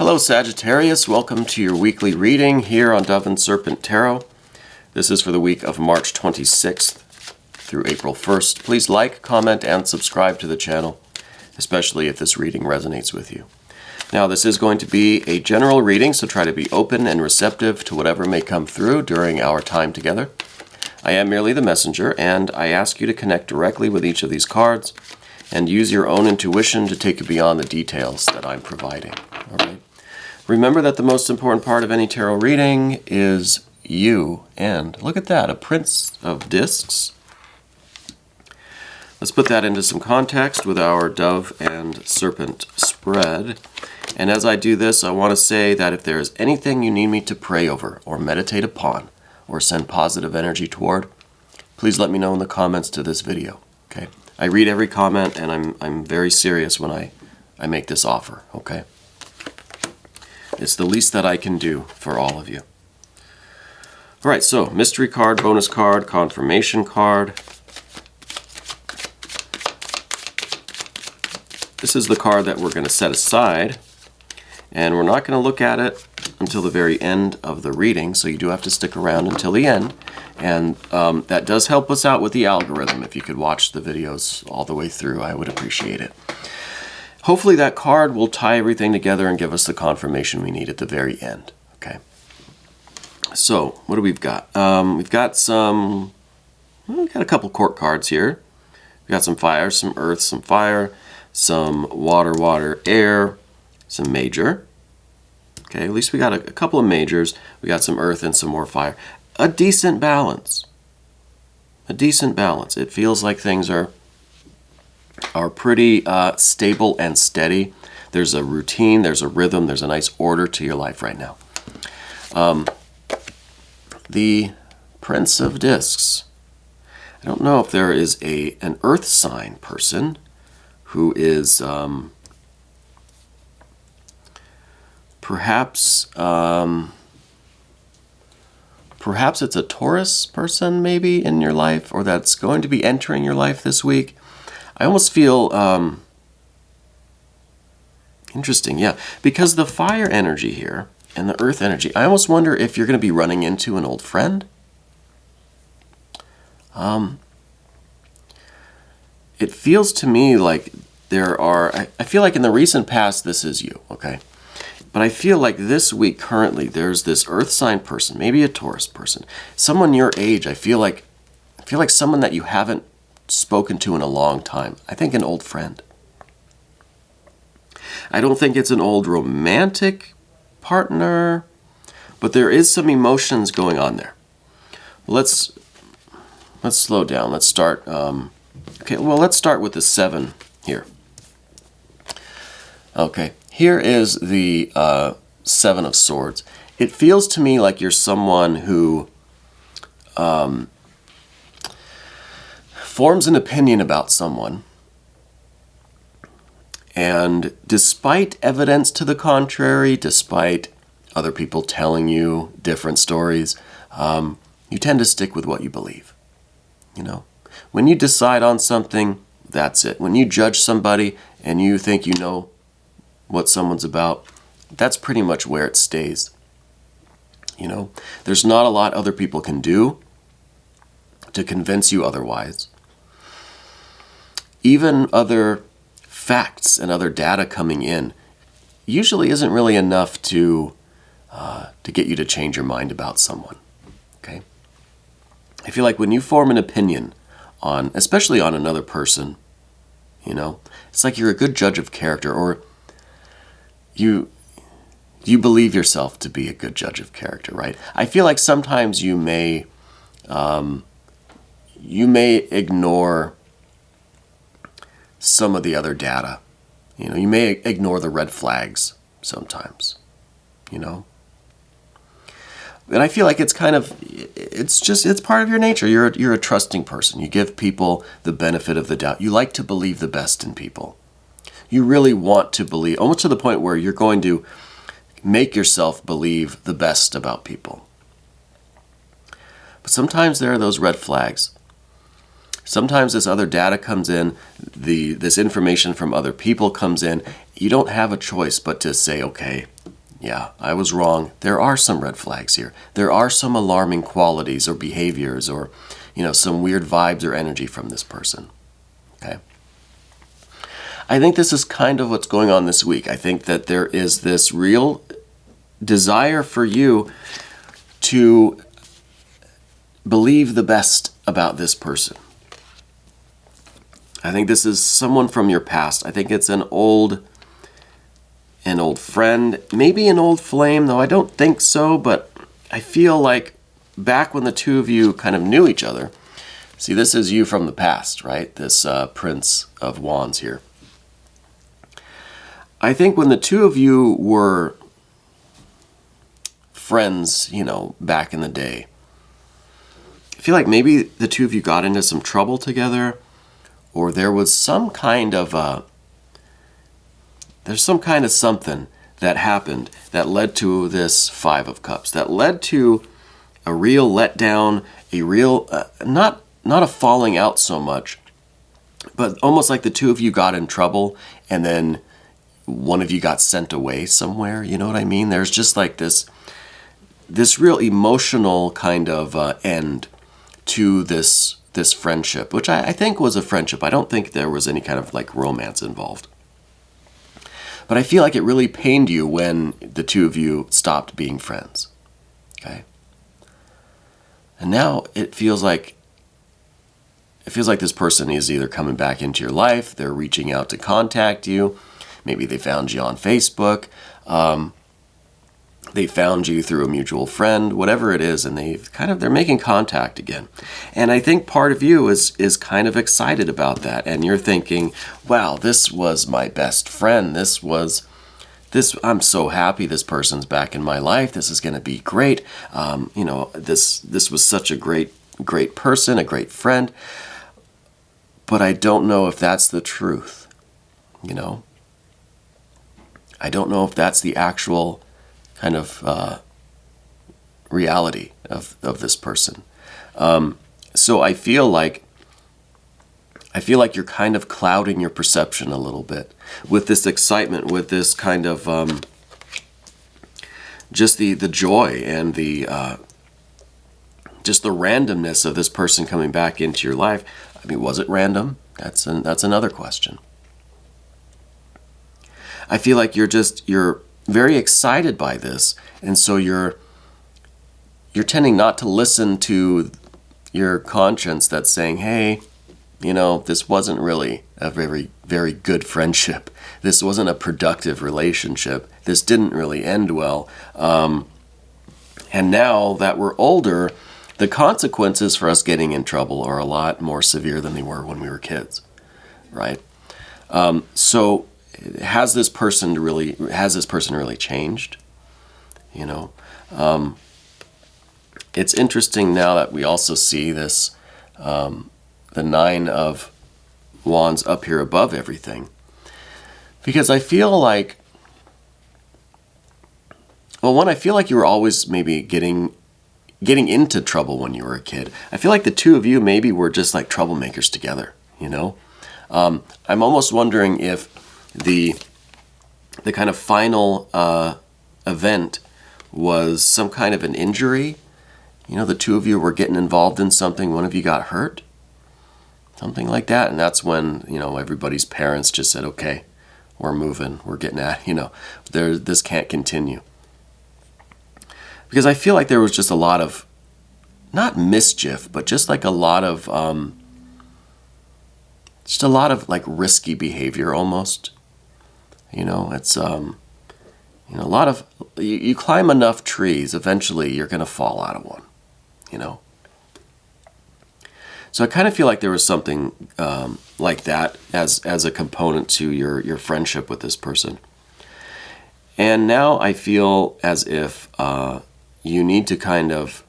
Hello Sagittarius, welcome to your weekly reading here on Dove and Serpent Tarot. This is for the week of March 26th through April 1st. Please like, comment, and subscribe to the channel, especially if this reading resonates with you. Now this is going to be a general reading, so try to be open and receptive to whatever may come through during our time together. I am merely the messenger, and I ask you to connect directly with each of these cards and use your own intuition to take you beyond the details that I'm providing. All right. Remember that the most important part of any tarot reading is you. And look at that, a Prince of Discs. Let's put that into some context with our Dove and Serpent spread. And as I do this, I want to say that if there is anything you need me to pray over or meditate upon or send positive energy toward, please let me know in the comments to this video. Okay? I read every comment, and I'm very serious when I make this offer. Okay? It's the least that I can do for all of you. All right, so mystery card, bonus card, confirmation card. This is the card that we're going to set aside, and we're not going to look at it until the very end of the reading, so you do have to stick around until the end. And that does help us out with the algorithm. If you could watch the videos all the way through, I would appreciate it. Hopefully that card will tie everything together and give us the confirmation we need at the very end. Okay. So, what do we've got? We've got a couple court cards here. We've got some fire, some earth, some fire, some water, water, air, some major. Okay, at least we got a couple of majors. We got some earth and some more fire. A decent balance. A decent balance. It feels like things are pretty stable and steady. There's a routine, there's a rhythm, there's a nice order to your life right now. The Prince of Discs. I don't know if there is an earth sign person who is perhaps it's a Taurus person maybe in your life, or that's going to be entering your life this week. I almost feel interesting, yeah, because the fire energy here and the earth energy, I almost wonder if you're going to be running into an old friend. It feels to me like I feel like in the recent past this is you, okay? But I feel like this week currently there's this earth sign person, maybe a Taurus person, someone your age. I feel like someone that you haven't spoken to in a long time. I think an old friend. I don't think it's an old romantic partner, but there is some emotions going on there. Let's slow down. Let's start. Okay, well, let's start with the 7 here. Okay, here is the 7 of Swords. It feels to me like you're someone who forms an opinion about someone, and despite evidence to the contrary, despite other people telling you different stories, you tend to stick with what you believe. You know, when you decide on something, that's it. When you judge somebody and you think you know what someone's about, that's pretty much where it stays. You know, there's not a lot other people can do to convince you otherwise. Even other facts and other data coming in usually isn't really enough to get you to change your mind about someone. Okay? I feel like when you form an opinion on, especially on another person, you know, it's like you're a good judge of character, or you believe yourself to be a good judge of character, right? I feel like sometimes you may ignore some of the other data. You know, you may ignore the red flags sometimes, you know? And I feel like it's part of your nature. You're a trusting person. You give people the benefit of the doubt. You like to believe the best in people. You really want to believe, almost to the point where you're going to make yourself believe the best about people. But sometimes there are those red flags. Sometimes this other data comes in, this information from other people comes in. You don't have a choice but to say, okay, yeah, I was wrong. There are some red flags here. There are some alarming qualities or behaviors or, some weird vibes or energy from this person. Okay? I think this is kind of what's going on this week. I think that there is this real desire for you to believe the best about this person. I think this is someone from your past. I think it's an old friend, maybe an old flame, though I don't think so, but I feel like back when the two of you kind of knew each other. See, this is you from the past, right? This Prince of Wands here. I think when the two of you were friends, back in the day, I feel like maybe the two of you got into some trouble together, or there was some kind of something that happened that led to this Five of Cups, that led to a real letdown, a real, not a falling out so much, but almost like the two of you got in trouble and then one of you got sent away somewhere. You know what I mean? There's just like this real emotional kind of end to this friendship, which I think was a friendship. I don't think there was any kind of like romance involved. But I feel like it really pained you when the two of you stopped being friends. Okay? And now it feels like this person is either coming back into your life, they're reaching out to contact you. Maybe they found you on Facebook. They found you through a mutual friend, whatever it is, and they're making contact again. And I think part of you is kind of excited about that. And you're thinking, wow, this was my best friend. I'm so happy this person's back in my life. This is going to be great. This was such a great person, a great friend. But I don't know if that's the truth, I don't know if that's the actual kind of reality of this person. So I feel like you're kind of clouding your perception a little bit with this excitement, with this kind of just the joy and just the randomness of this person coming back into your life. I mean, was it random? That's another question. I feel like you're very excited by this, and so you're tending not to listen to your conscience that's saying, hey, this wasn't really a very, very good friendship. This wasn't a productive relationship. This didn't really end well. And now that we're older, the consequences for us getting in trouble are a lot more severe than they were when we were kids, right? So has this person really changed? It's interesting now that we also see this, the Nine of Wands up here above everything, because I feel like, I feel like you were always maybe getting into trouble when you were a kid. I feel like the two of you maybe were just like troublemakers together, I'm almost wondering if the kind of final event was some kind of an injury. The two of you were getting involved in something, one of you got hurt, something like that, and that's when, everybody's parents just said, okay, we're moving, we're getting out, this can't continue. Because I feel like there was just a lot of, not mischief, but just like a lot of like risky behavior almost. It's a lot of, you climb enough trees, eventually you're going to fall out of one, So I kind of feel like there was something like that as a component to your friendship with this person. And now I feel as if you need to kind of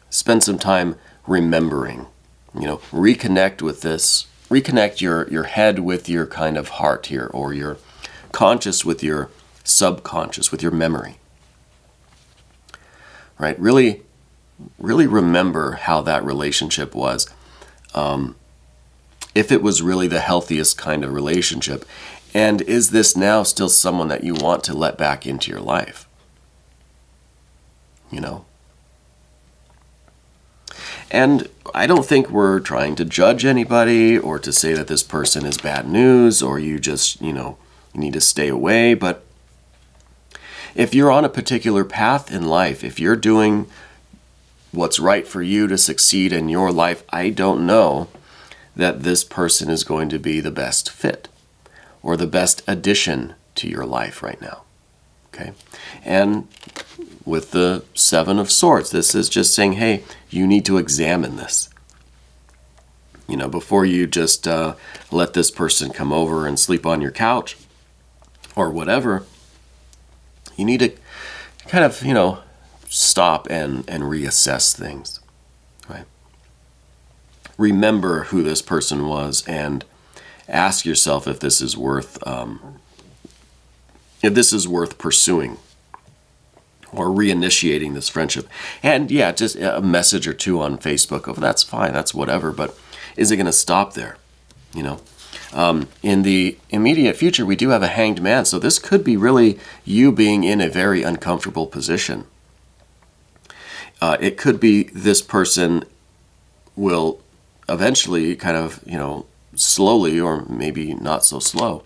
spend some time remembering, reconnect with this, reconnect your head with your kind of heart here, or your conscious with your subconscious, with your memory, right? Really remember how that relationship was, if it was really the healthiest kind of relationship, And is this now still someone that you want to let back into your life? You know? And I don't think we're trying to judge anybody or to say that this person is bad news or you just, you need to stay away. But if you're on a particular path in life, if you're doing what's right for you to succeed in your life, I don't know that this person is going to be the best fit or the best addition to your life right now. Okay? And with the Seven of Swords, this is just saying, hey, you need to examine this. Before you just let this person come over and sleep on your couch or whatever, you need to kind of, stop and reassess things, right? Remember who this person was and ask yourself if this is worth pursuing or reinitiating this friendship. And yeah, just a message or two on Facebook. Oh, that's fine, that's whatever. But is it going to stop there? In the immediate future, we do have a Hanged Man. So this could be really you being in a very uncomfortable position. It could be this person will eventually kind of, slowly or maybe not so slow,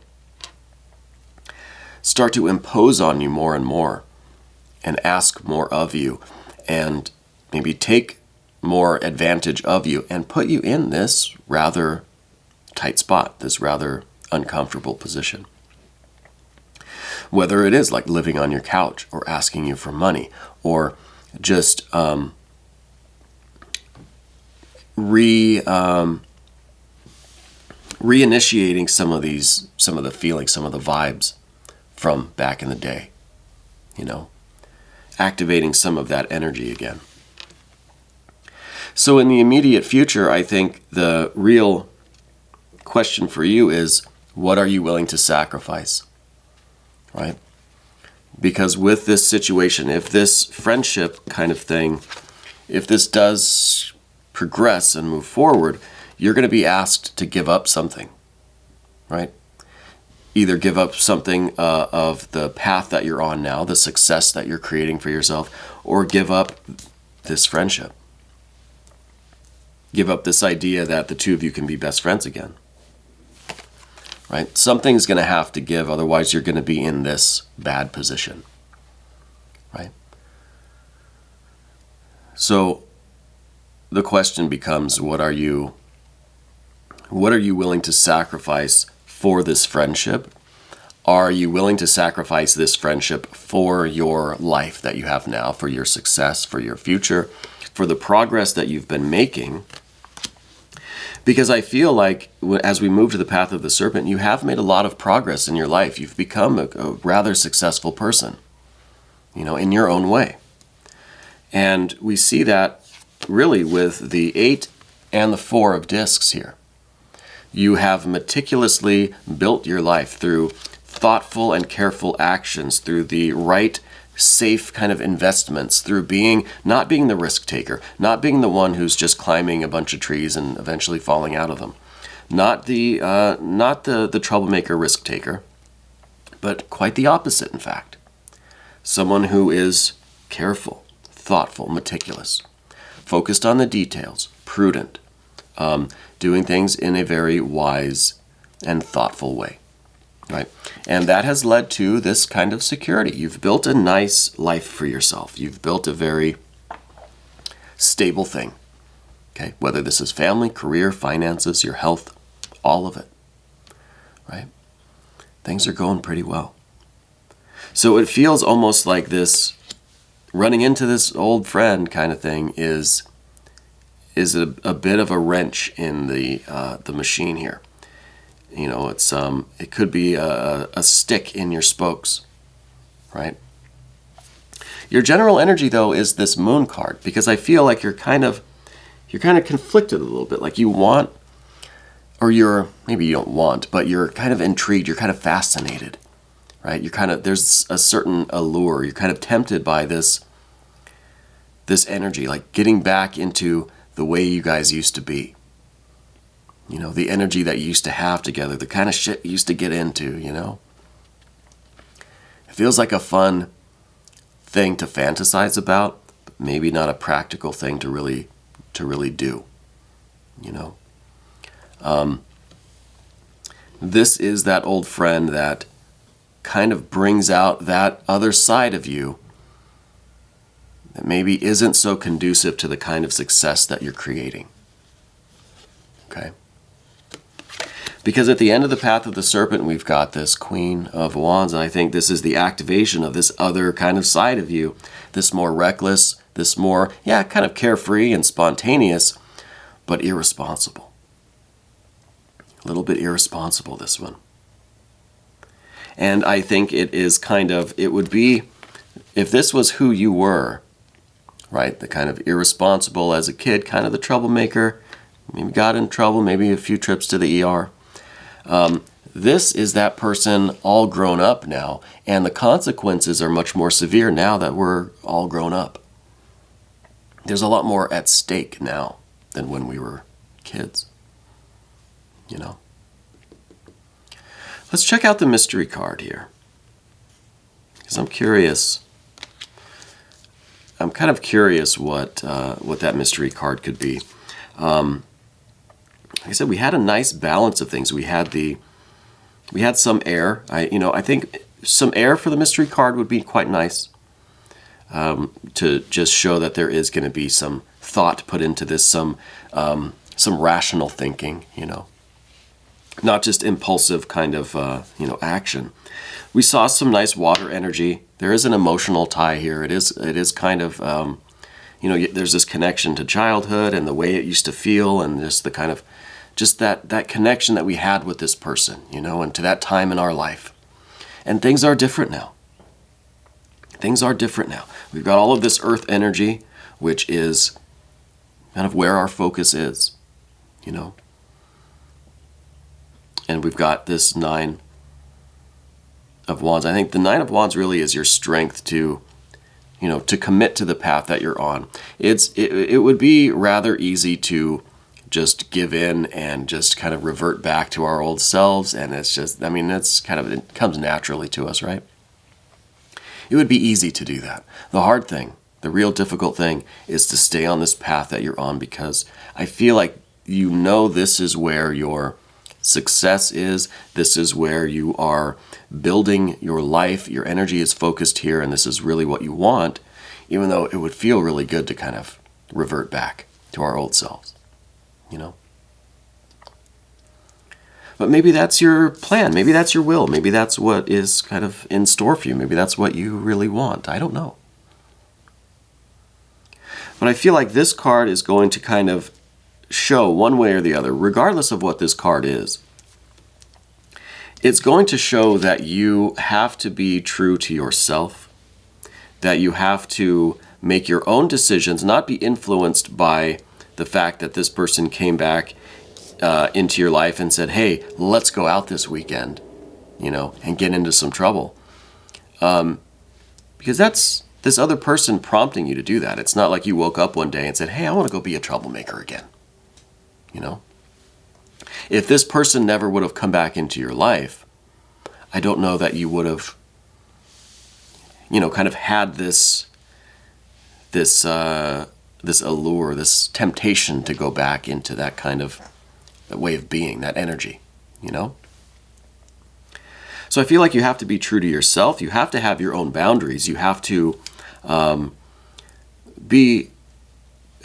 start to impose on you more and more and ask more of you and maybe take more advantage of you and put you in this rather tight spot, this rather uncomfortable position. Whether it is like living on your couch or asking you for money or just reinitiating some of the feelings, some of the vibes from back in the day, activating some of that energy again. So in the immediate future, I think the real question for you is, what are you willing to sacrifice, right? Because with this situation, if this friendship kind of thing, if this does progress and move forward, you're going to be asked to give up something, right? Either give up something of the path that you're on now, the success that you're creating for yourself, or give up this friendship. Give up this idea that the two of you can be best friends again, right? Something's going to have to give, otherwise you're going to be in this bad position, right? So the question becomes, what are you willing to sacrifice for this friendship? Are you willing to sacrifice this friendship for your life that you have now, for your success, for your future, for the progress that you've been making? Because I feel like as we move to the path of the serpent, you have made a lot of progress in your life. You've become a rather successful person, in your own way. And we see that really with the 8 and the 4 of discs here. You have meticulously built your life through thoughtful and careful actions, through the right, safe kind of investments, through not being the risk taker, not being the one who's just climbing a bunch of trees and eventually falling out of them, not the troublemaker risk taker, but quite the opposite, in fact. Someone who is careful, thoughtful, meticulous, focused on the details, prudent, doing things in a very wise and thoughtful way, right? And that has led to this kind of security. You've built a nice life for yourself. You've built a very stable thing, okay? Whether this is family, career, finances, your health, all of it, right? Things are going pretty well. So it feels almost like this, running into this old friend kind of thing is a bit of a wrench in the machine here. It could be a stick in your spokes, right? Your general energy, though, is this Moon card, because I feel like you're kind of conflicted a little bit. Like you want, or maybe you don't want, but you're kind of intrigued. You're kind of fascinated, right? There's a certain allure. You're kind of tempted by this energy, like getting back into the way you guys used to be. You know, the energy that you used to have together, the kind of shit you used to get into, you know? It feels like a fun thing to fantasize about, but maybe not a practical thing to really do, you know? This is that old friend that kind of brings out that other side of you that maybe isn't so conducive to the kind of success that you're creating. Okay? Because at the end of the path of the serpent, we've got this Queen of Wands, and I think this is the activation of this other kind of side of you, this more reckless, this more, kind of carefree and spontaneous, but irresponsible. A little bit irresponsible, this one. And I think it is kind of, it would be, if this was who you were, right, the kind of irresponsible as a kid, kind of the troublemaker, maybe got in trouble, maybe a few trips to the ER. This is that person all grown up now, and the consequences are much more severe now that we're all grown up. There's a lot more at stake now than when we were kids, you know. Let's check out the mystery card here, because I'm curious. I'm kind of curious what that mystery card could be. Like I said, we had a nice balance of things. We had some air. I think some air for the mystery card would be quite nice, to just show that there is going to be some thought put into this, some rational thinking, you know, not just impulsive kind of action. We saw some nice water energy. There is an emotional tie here. It is kind of there's this connection to childhood and the way it used to feel, and just the kind of that connection that we had with this person, you know, and to that time in our life. And things are different now. Things are different now. We've got all of this earth energy, which is kind of where our focus is, you know. And we've got this 9 of Wands. I think the 9 of Wands really is your strength to commit to the path that you're on. It would be rather easy to just give in and just kind of revert back to our old selves, and it comes naturally to us, right? It would be easy to do that. The hard thing, the real difficult thing, is to stay on this path that you're on, because I feel like this is where your success is. This is where you are building your life. Your energy is focused here, and this is really what you want, even though it would feel really good to kind of revert back to our old selves, you know? But maybe that's your plan. Maybe that's your will. Maybe that's what is kind of in store for you. Maybe that's what you really want. I don't know. But I feel like this card is going to kind of show one way or the other, regardless of what this card is. It's going to show that you have to be true to yourself, that you have to make your own decisions, not be influenced by the fact that this person came back into your life and said, hey, let's go out this weekend, you know, and get into some trouble. Because that's this other person prompting you to do that. It's not like you woke up one day and said, hey, I want to go be a troublemaker again, you know. If this person never would have come back into your life, I don't know that you would have, you know, kind of had this allure, this temptation to go back into that kind of that way of being, that energy, you know? So I feel like you have to be true to yourself. You have to have your own boundaries. You have to be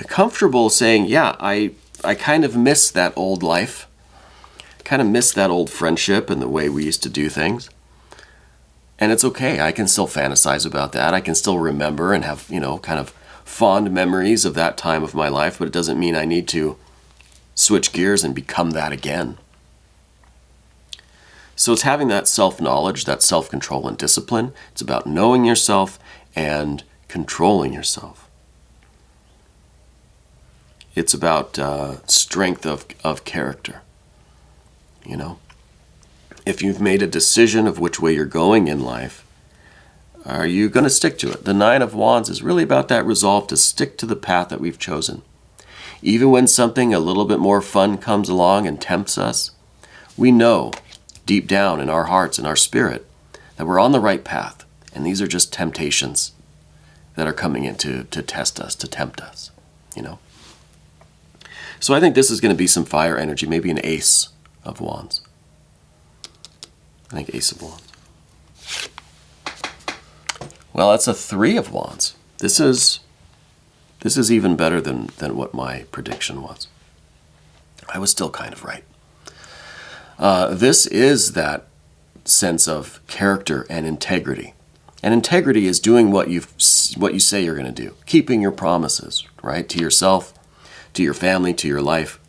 comfortable saying, yeah, I kind of miss that old life, kind of miss that old friendship and the way we used to do things. And it's okay. I can still fantasize about that. I can still remember and have, you know, kind of fond memories of that time of my life, but it doesn't mean I need to switch gears and become that again. So it's having that self-knowledge, that self-control and discipline. It's about knowing yourself and controlling yourself. It's about strength of character, you know. If you've made a decision of which way you're going in life, are you going to stick to it? The 9 of Wands is really about that resolve to stick to the path that we've chosen. Even when something a little bit more fun comes along and tempts us, we know deep down in our hearts and our spirit that we're on the right path. And these are just temptations that are coming in to test us, to tempt us, you know. So I think this is going to be some fire energy, maybe an Ace of Wands. I think Ace of Wands. Well, that's a Three of Wands. This is even better than what my prediction was. I was still kind of right. This is that sense of character and integrity. And integrity is doing what you say you're going to do, keeping your promises, right, to yourself, to your family, to your life.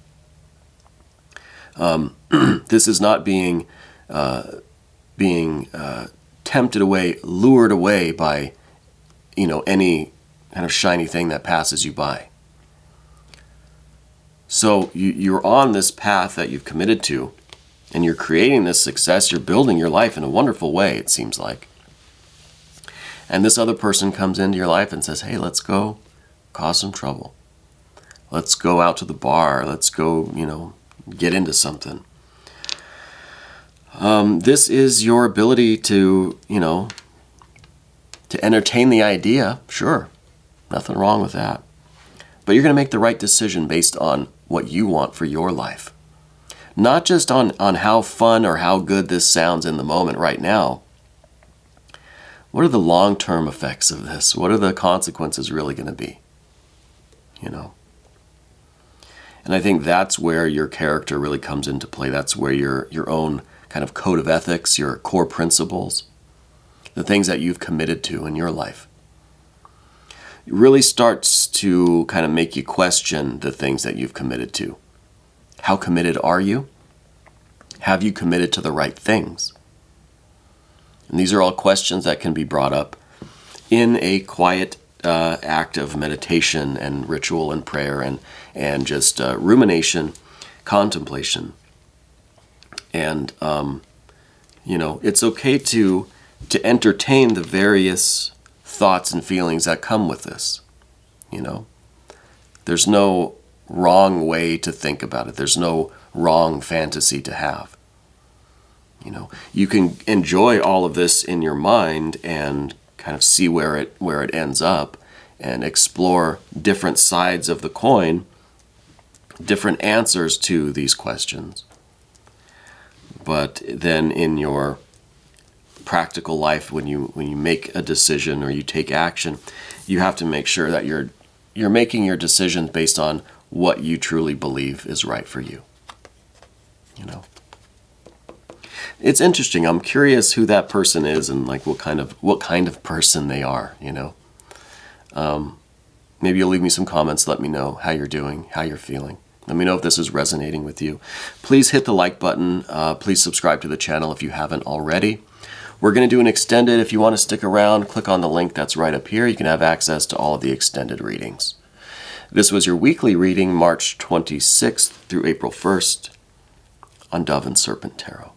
This is not being tempted away, lured away by, any kind of shiny thing that passes you by. So you're on this path that you've committed to, and you're creating this success. You're building your life in a wonderful way, it seems like. And this other person comes into your life and says, hey, let's go cause some trouble. Let's go out to the bar. Let's go, get into something. This is your ability to entertain the idea. Sure, nothing wrong with that. But you're going to make the right decision based on what you want for your life. Not just on how fun or how good this sounds in the moment right now. What are the long-term effects of this? What are the consequences really going to be? And I think that's where your character really comes into play. That's where your own kind of code of ethics, your core principles, the things that you've committed to in your life, it really starts to kind of make you question the things that you've committed to. How committed are you? Have you committed to the right things? And these are all questions that can be brought up in a quiet act of meditation and ritual and prayer and just rumination, contemplation. And, it's okay to entertain the various thoughts and feelings that come with this. There's no wrong way to think about it. There's no wrong fantasy to have. You can enjoy all of this in your mind and kind of see where it ends up and explore different sides of the coin, different answers to these questions. But then in your practical life, when you make a decision or you take action, you have to make sure that you're making your decisions based on what you truly believe is right for you. It's interesting. I'm curious who that person is and like what kind of person they are. Maybe you'll leave me some comments. Let me know how you're doing, how you're feeling. Let me know if this is resonating with you. Please hit the like button. Please subscribe to the channel if you haven't already. We're going to do an extended. If you want to stick around, click on the link that's right up here. You can have access to all of the extended readings. This was your weekly reading, March 26th through April 1st on Dove and Serpent Tarot.